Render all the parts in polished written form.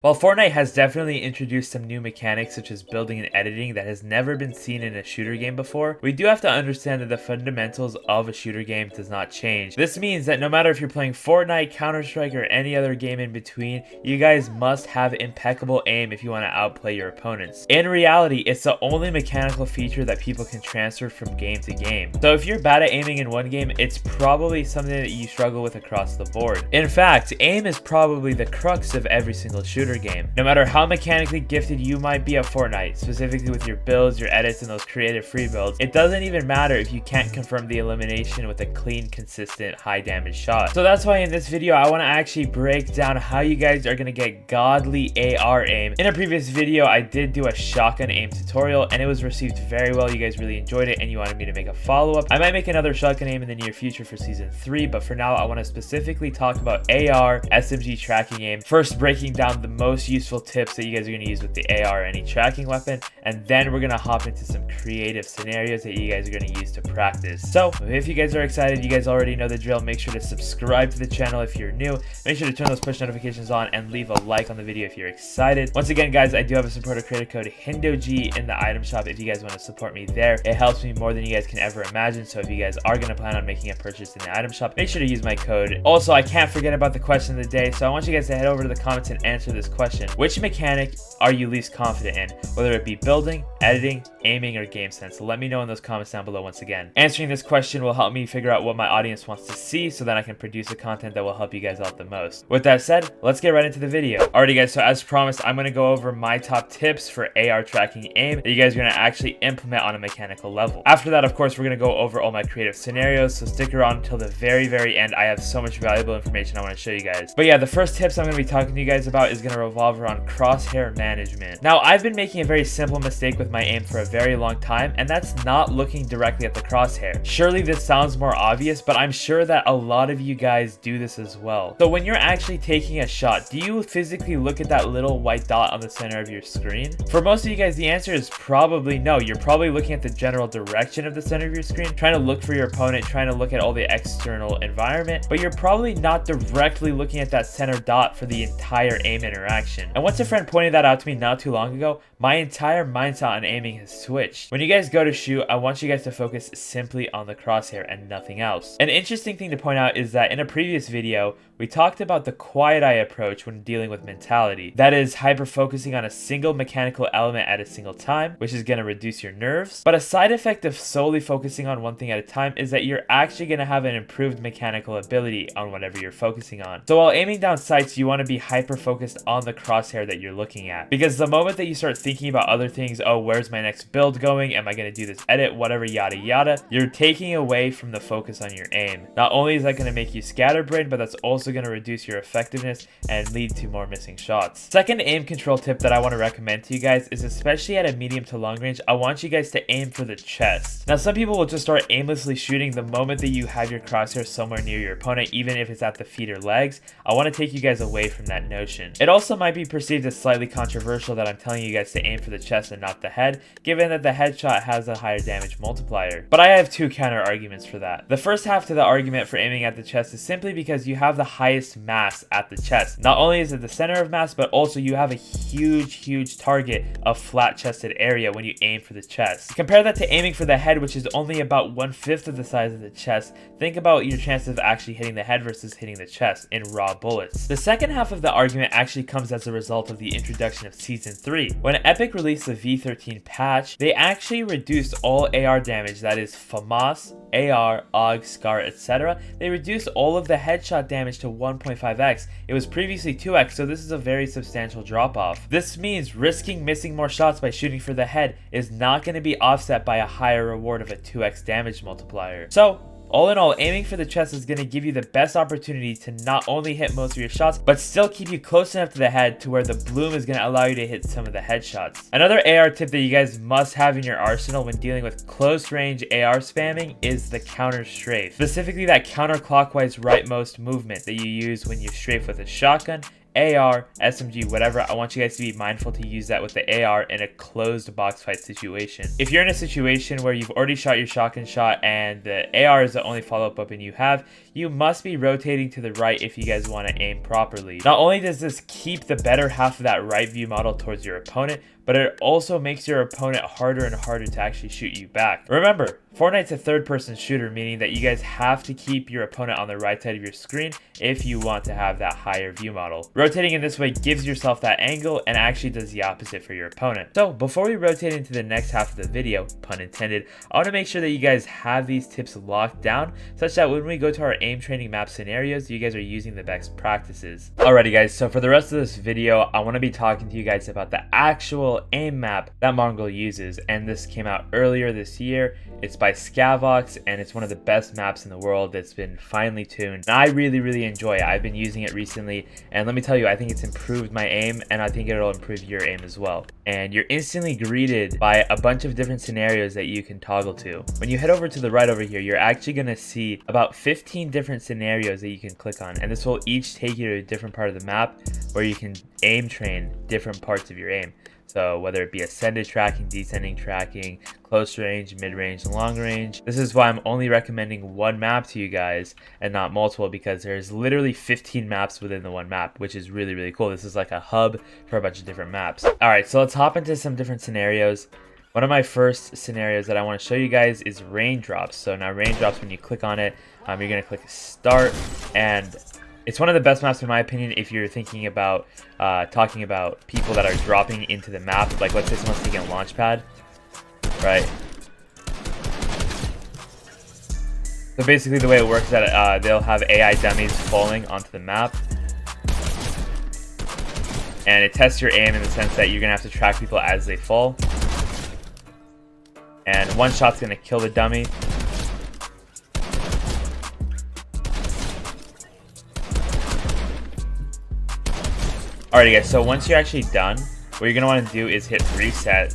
While Fortnite has definitely introduced some new mechanics such as building and editing that has never been seen in a shooter game before, we do have to understand that the fundamentals of a shooter game does not change. This means that no matter if you're playing Fortnite, Counter-Strike, or any other game in between, you guys must have impeccable aim if you want to outplay your opponents. In reality, it's the only mechanical feature that people can transfer from game to game. So if you're bad at aiming in one game, it's probably something that you struggle with across the board. In fact, aim is probably the crux of every single shooter game. No matter how mechanically gifted you might be at Fortnite, specifically with your builds, your edits, and those creative free builds, it doesn't even matter if you can't confirm the elimination with a clean, consistent, high damage shot. So that's why in this video, I want to actually break down how you guys are going to get godly AR aim. In a previous video, I did do a shotgun aim tutorial and it was received very well. You guys really enjoyed it and you wanted me to make a follow-up. I might make another shotgun aim in the near future for season 3, but for now, I want to specifically talk about AR, SMG tracking aim, first breaking down the most useful tips that you guys are going to use with the AR or any tracking weapon, and then we're going to hop into some creative scenarios that you guys are going to use to practice. So if you guys are excited, you guys already know the drill. Make sure to subscribe to the channel if you're new. Make sure to turn those push notifications on and leave a like on the video if you're excited. Once again, guys, I do have a supporter creator code hindog in the item shop if you guys want to support me there. It helps me more than you guys can ever imagine. So if you guys are going to plan on making a purchase in the item shop, make sure to use my code. Also, I can't forget about the question of the day, so I want you guys to head over to the comments and answer this question. Which mechanic are you least confident in, whether it be building, editing, aiming, or game sense? So let me know in those comments down below. Once again, answering this question will help me figure out what my audience wants to see so that I can produce the content that will help you guys out the most. With that said, let's get right into the video. Alrighty guys, so as promised, I'm going to go over my top tips for AR tracking aim that you guys are going to actually implement on a mechanical level. After that, of course, we're going to go over all my creative scenarios, so stick around until the very end. I have so much valuable information I want to show you guys. But yeah, the first tips I'm going to be talking to you guys about is going to revolve around crosshair management. Now, I've been making a very simple mistake with my aim for a very long time, and that's not looking directly at the crosshair. Surely this sounds more obvious, but I'm sure that a lot of you guys do this as well. So when you're actually taking a shot, do you physically look at that little white dot on the center of your screen? For most of you guys, the answer is probably no. You're probably looking at the general direction of the center of your screen, trying to look for your opponent, trying to look at all the external environment, but you're probably not directly looking at that center dot for the entire aim interaction. And once a friend pointed that out to me not too long ago, my entire mindset on aiming has switched. When you guys go to shoot, I want you guys to focus simply on the crosshair and nothing else. An interesting thing to point out is that in a previous video, we talked about the quiet eye approach when dealing with mentality. That is hyper focusing on a single mechanical element at a single time, which is going to reduce your nerves. But a side effect of solely focusing on one thing at a time is that you're actually going to have an improved mechanical ability on whatever you're focusing on. So while aiming down sights, you want to be hyper focused on the crosshair that you're looking at. Because the moment that you start thinking about other things, oh, where's my next build going? Am I going to do this edit? Whatever, yada yada. You're taking away from the focus on your aim. Not only is that going to make you scatterbrained, but that's also going to reduce your effectiveness and lead to more missing shots. Second aim control tip that I want to recommend to you guys is, especially at a medium to long range, I want you guys to aim for the chest. Now, some people will just start aimlessly shooting the moment that you have your crosshair somewhere near your opponent, even if it's at the feet or legs. I want to take you guys away from that notion. It also might be perceived as slightly controversial that I'm telling you guys to aim for the chest and not the head, given that the headshot has a higher damage multiplier. But I have two counter arguments for that. The first half to the argument for aiming at the chest is simply because you have the highest mass at the chest. Not only is it the center of mass, but also you have a huge target of flat chested area when you aim for the chest. Compare that to aiming for the head, which is only about 1/5 of the size of the chest. Think about your chances of actually hitting the head versus hitting the chest in raw bullets. The second half of the argument actually comes as a result of the introduction of Season 3. When Epic released the V13 patch, they actually reduced all AR damage, that is FAMAS, AR, AUG, SCAR, etc. They reduced all of the headshot damage to 1.5x. It was previously 2x, so this is a very substantial drop off. This means risking missing more shots by shooting for the head is not going to be offset by a higher reward of a 2x damage multiplier. So all in all, aiming for the chest is going to give you the best opportunity to not only hit most of your shots, but still keep you close enough to the head to where the bloom is going to allow you to hit some of the headshots. Another AR tip that you guys must have in your arsenal when dealing with close range AR spamming is the counter strafe. Specifically that counterclockwise rightmost movement that you use when you strafe with a shotgun, AR, SMG, whatever. I want you guys to be mindful to use that with the AR in a closed box fight situation. If you're in a situation where you've already shot your shotgun shot and the AR is the only follow-up weapon you you must be rotating to the right if you guys want to aim properly. Not only does this keep the better half of that right view model towards your opponent, but it also makes your opponent harder and harder to actually shoot you back. Remember, Fortnite's a third-person shooter, meaning that you guys have to keep your opponent on the right side of your screen if you want to have that higher view model. Rotating in this way gives yourself that angle and actually does the opposite for your opponent. So before we rotate into the next half of the video, pun intended, I want to make sure that you guys have these tips locked down such that when we go to our aim training map scenarios, you guys are using the best practices. Alrighty guys, so for the rest of this video, I want to be talking to you guys about the actual aim map that Mongraal uses, and this came out earlier this year. It's by Scavox, and it's one of the best maps in the world that's been finely tuned. And I really enjoy it. I've been using it recently, and let me tell you, I think it's improved my aim, and I think it'll improve your aim as well. And you're instantly greeted by a bunch of different scenarios that you can toggle to. When you head over to the right over here, you're actually going to see about 15 different scenarios that you can click on, and this will each take you to a different part of the map where you can aim train different parts of your aim. So whether it be ascended tracking, descending tracking, close range, mid range, and long range. This is why I'm only recommending one map to you guys and not multiple, because there's literally 15 maps within the one map, which is really cool. This is like a hub for a bunch of different maps. Alright, so let's hop into some different scenarios. One of my first scenarios that I want to show you guys is raindrops. So now raindrops, when you click on it, you're going to click start, and it's one of the best maps in my opinion if you're thinking about talking about people that are dropping into the map. Like let's say someone's taking a launch pad, right? So basically the way it works is that they'll have AI dummies falling onto the map. And it tests your aim in the sense that you're going to have to track people as they fall. And one shot's going to kill the dummy. Alrighty guys, so once you're actually done, what you're going to want to do is hit reset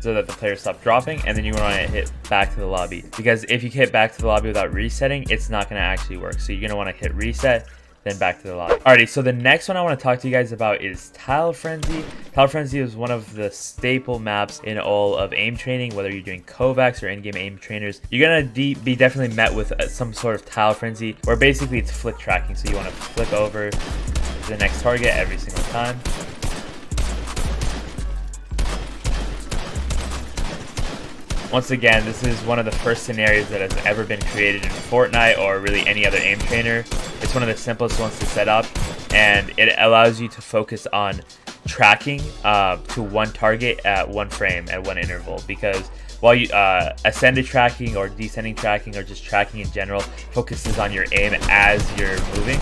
so that the players stop dropping, and then you want to hit back to the lobby. Because if you hit back to the lobby without resetting, it's not going to actually work. So you're going to want to hit reset, then back to the lobby. Alrighty, so the next one I want to talk to you guys about is Tile Frenzy. Tile Frenzy is one of the staple maps in all of aim training, whether you're doing Kovacs or in-game aim trainers. You're going to be definitely met with some sort of Tile Frenzy, where basically it's flick tracking. So you want to flick over to the next target every single time. Once again, this is one of the first scenarios that has ever been created in Fortnite or really any other aim trainer. It's one of the simplest ones to set up, and it allows you to focus on tracking to one target at one frame at one interval, because while you ascended tracking or descending tracking or just tracking in general focuses on your aim as you're moving.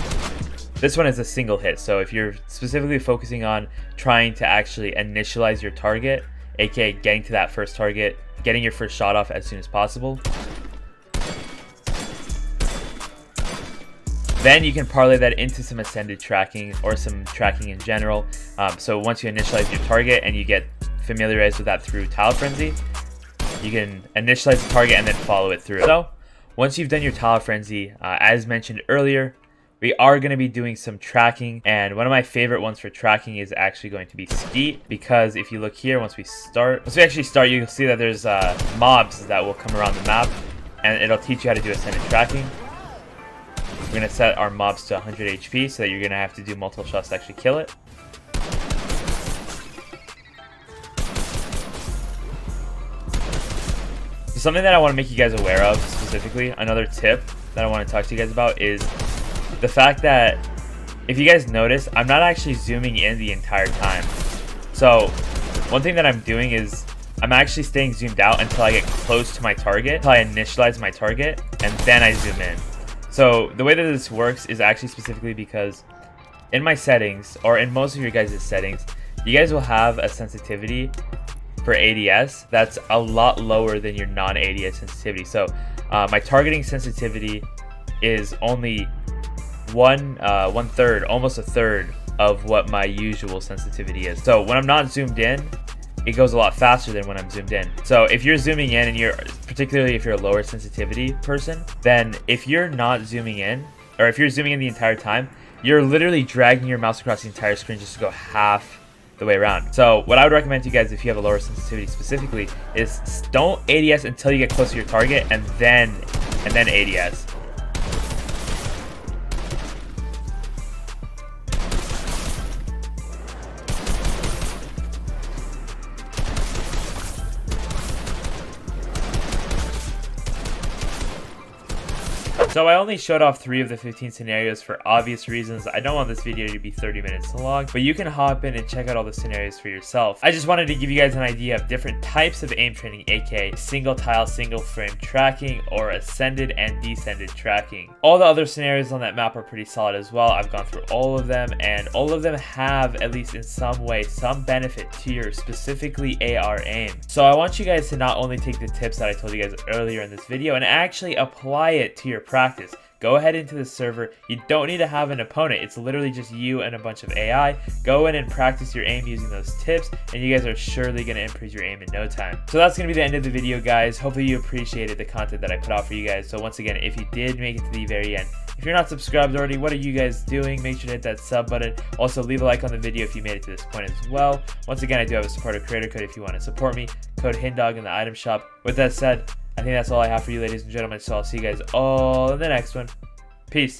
This one is a single hit, so if you're specifically focusing on trying to actually initialize your target, aka getting to that first target, getting your first shot off as soon as possible, then you can parlay that into some ascended tracking or some tracking in general. So once you initialize your target and you get familiarized with that through Tile Frenzy, you can initialize the target and then follow it through. So once you've done your Tile Frenzy, as mentioned earlier, we are going to be doing some tracking, and one of my favorite ones for tracking is actually going to be Skeet, because if you look here, once we actually start, you'll see that there's mobs that will come around the map, and it'll teach you how to do ascended tracking. We're going to set our mobs to 100 HP so that you're going to have to do multiple shots to actually kill it. So something that I want to make you guys aware of specifically, another tip that I want to talk to you guys about, is the fact that if you guys notice, I'm not actually zooming in the entire time. So one thing that I'm doing is I'm actually staying zoomed out until I get close to my target, until I initialize my target, and then I zoom in. So the way that this works is actually specifically because in my settings, or in most of your guys' settings, you guys will have a sensitivity for ADS that's a lot lower than your non-ADS sensitivity. So my targeting sensitivity is only one third, almost a third of what my usual sensitivity is. So when I'm not zoomed in, it goes a lot faster than when I'm zoomed in. So if you're zooming in, and particularly if you're a lower sensitivity person, then if you're not zooming in, or if you're zooming in the entire time, you're literally dragging your mouse across the entire screen just to go half the way around. So what I would recommend to you guys, if you have a lower sensitivity specifically, is don't ADS until you get close to your target, and then ADS. So I only showed off 3 of the 15 scenarios for obvious reasons. I don't want this video to be 30 minutes long, but you can hop in and check out all the scenarios for yourself. I just wanted to give you guys an idea of different types of aim training, aka single tile, single frame tracking, or ascended and descended tracking. All the other scenarios on that map are pretty solid as well. I've gone through all of them, and all of them have, at least in some way, some benefit to your specifically AR aim. So I want you guys to not only take the tips that I told you guys earlier in this video and actually apply it to your practice. Go ahead into the server. You don't need to have an opponent. It's literally just you and a bunch of AI. Go in and practice your aim using those tips, and you guys are surely going to improve your aim in no time. So that's going to be the end of the video, guys. Hopefully you appreciated the content that I put out for you guys. So once again, if you did make it to the very end, if you're not subscribed already, what are you guys doing? Make sure to hit that sub button. Also, leave a like on the video if you made it to this point as well. Once again, I do have a supporter creator code if you want to support me. Code hindog in the item shop. With that said, I think that's all I have for you, ladies and gentlemen. So I'll see you guys all in the next one. Peace.